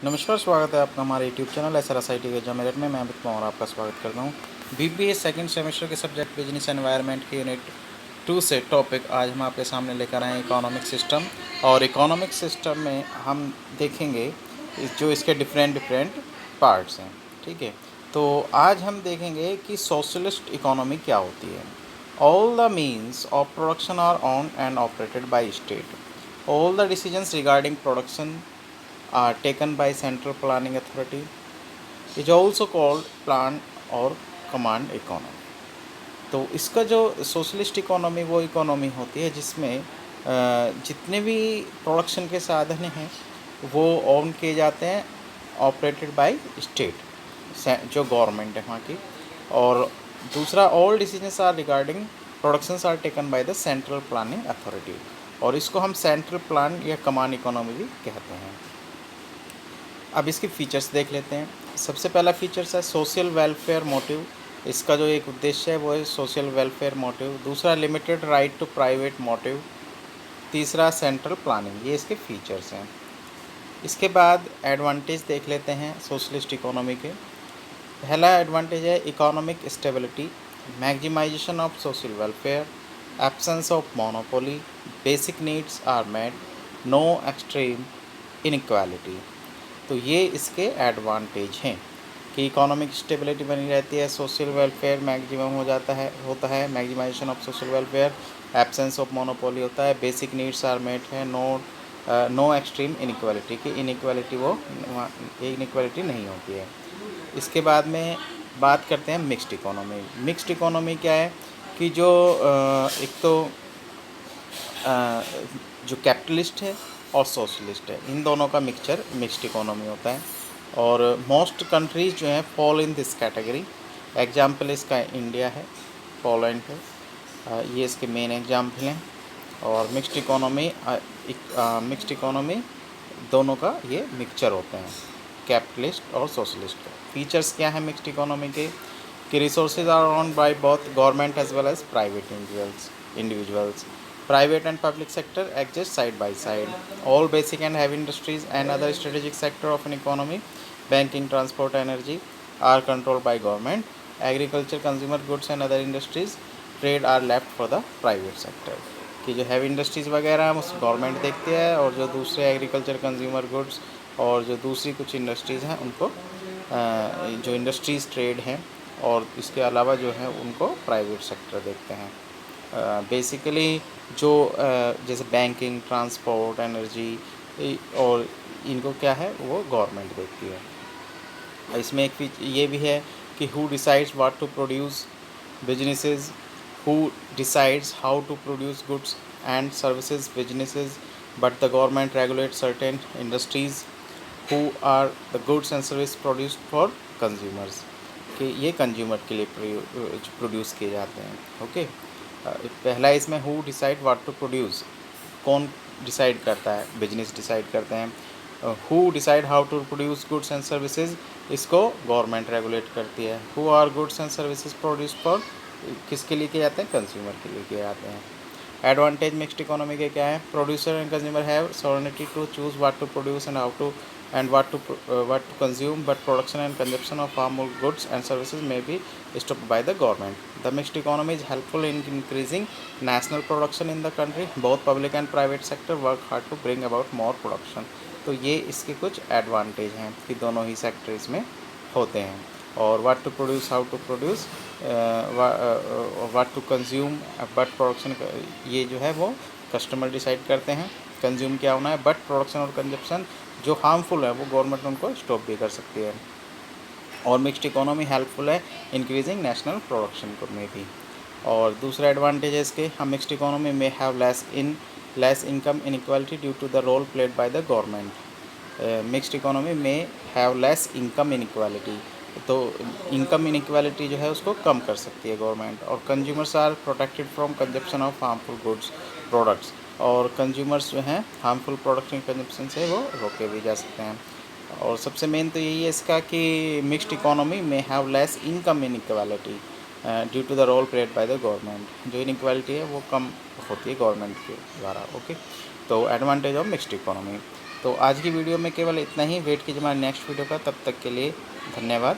नमस्कार, स्वागत है आपका हमारे यूट्यूब चैनल SRSIT के मेरठ में। मैं अमित कुमार आपका स्वागत करता हूँ। BBA सेकंड सेमेस्टर के सब्जेक्ट बिजनेस एनवायरनमेंट के यूनिट 2 से टॉपिक आज हम आपके सामने लेकर आए हैं इकोनॉमिक सिस्टम। और इकोनॉमिक सिस्टम में हम देखेंगे जो इसके डिफरेंट पार्ट्स हैं। ठीक है, तो आज हम देखेंगे कि सोशलिस्ट इकोनॉमी क्या होती है। All the means of production are owned and operated by state. All the decisions regarding production are taken by central planning authority is also called plan और command economy। तो इसका जो सोशलिस्ट इकोनॉमी वो economy होती है जिसमें जितने भी प्रोडक्शन के साधन हैं वो ओन किए जाते हैं, ऑपरेटेड बाय स्टेट जो गवर्नमेंट है वहाँ की। और दूसरा, all decisions are regarding productions are taken by the central planning authority, और इसको हम सेंट्रल प्लान या कमान इकोनॉमी भी कहते हैं। अब इसके फीचर्स देख लेते हैं। सबसे पहला फीचर्स है सोशल वेलफेयर मोटिव। इसका जो एक उद्देश्य है वो है सोशल वेलफेयर मोटिव। दूसरा, limited right to private motive. तीसरा, सेंट्रल प्लानिंग। ये इसके फीचर्स हैं। इसके बाद एडवांटेज देख लेते हैं सोशलिस्ट इकोनॉमी के। पहला एडवांटेज है economic stability, maximisation of social welfare, absence of monopoly, basic needs are met, no extreme inequality. तो ये इसके एडवांटेज हैं कि इकोनॉमिक स्टेबिलिटी बनी रहती है, सोशल वेलफेयर मैक्सिमम होता है maximisation of social welfare, absence of monopoly होता है, बेसिक नीड्स आर मेट है, नो एक्सट्रीम इनइक्वालिटी की इनइक्वालिटी नहीं होती है। इसके बाद में बात करते हैं मिक्स्ड इकोनॉमी। मिक्स्ड इकोनॉमी क्या है कि जो एक तो जो कैपिटलिस्ट है और सोशलिस्ट है, इन दोनों का मिक्सचर मिक्स्ड इकोनॉमी होता है। और मोस्ट कंट्रीज़ जो हैं fall in this category. Example इसका इंडिया है, पोलैंड है, ये इसके मेन एग्जाम्पल हैं। और मिक्स्ड इकोनॉमी दोनों का ये मिक्सचर होते हैं, कैपिटलिस्ट और सोशलिस्ट का। फीचर्स क्या है मिक्स्ड इकोनॉमी के कि resources are owned by both government as well as private individuals. Private and public sector exist side by side. All basic and heavy industries and other strategic sector of an economy, banking, transport, energy, are controlled by government. Agriculture, consumer goods and other industries, trade are left for the private sector। कि जो heavy industries वगैरह हम उस government देखती है, और जो दूसरे एग्रीकल्चर, कंज्यूमर गुड्स और जो दूसरी कुछ इंडस्ट्रीज़ हैं उनको जो इंडस्ट्रीज़ ट्रेड हैं और इसके अलावा जो है उनको प्राइवेट सेक्टर देखते हैं। बेसिकली जो जैसे बैंकिंग, ट्रांसपोर्ट, एनर्जी और इनको क्या है वो गवर्नमेंट देखती है। इसमें एक ये भी है कि who decides what to produce businesses, who decides how to produce goods and services businesses, but the government regulate certain industries who are the goods and service produced for consumers, कि ये कंज्यूमर के लिए produce किए जाते हैं। Okay, पहला इसमें who decide what to produce, कौन डिसाइड करता है, बिजनेस डिसाइड करते हैं। Who decide how to produce goods and services, इसको गवर्नमेंट रेगुलेट करती है। Who are goods and services produce for, किसके लिए किए जाते हैं, कंज्यूमर के लिए किए जाते हैं। एडवांटेज मिक्स्ड इकोनॉमी के क्या है, producer and consumer have sovereignty to choose what to produce and how to and what to consume, but production and consumption of harmful goods and services may be stopped by the government. The mixed economy is helpful in increasing national production in the country. Both public and private sector work hard to bring about more production। तो ये इसके कुछ advantage हैं कि दोनों ही sector इसमें होते हैं। और what to produce, how to produce, what to consume, but production, ये जो है वो कस्टमर डिसाइड करते हैं कंज्यूम क्या होना है, बट प्रोडक्शन और कंजप्शन जो हार्मफुल है वो गवर्नमेंट उनको स्टॉप भी कर सकती है। और मिक्स्ड इकोनॉमी हेल्पफुल है इंक्रीजिंग नेशनल प्रोडक्शन को में भी। और दूसरा एडवांटेज है इसके, हम मिक्स्ड इकोनॉमी में have less income inequality due to the role played by the government. Mixed economy में हैव लेस इनकम इनइक्वालिटी, तो इनकम इनइक्वालिटी जो है उसको कम कर सकती है गवर्नमेंट। और consumers are protected from consumption of harmful goods products, और कंज्यूमर्स जो हैं हार्मफुल प्रोडक्ट कंजप्शन से वो रोके भी जा सकते हैं। और सबसे मेन तो यही है इसका कि मिक्स्ड इकोनॉमी में have less income inequality due to the role played by the government, जो इनइक्वालिटी है वो कम होती है गवर्नमेंट के द्वारा। ओके, तो एडवांटेज ऑफ मिक्स्ड इकोनॉमी। तो आज की वीडियो में केवल इतना ही। वेट कीजिए हमारे नेक्स्ट वीडियो का, तब तक के लिए धन्यवाद।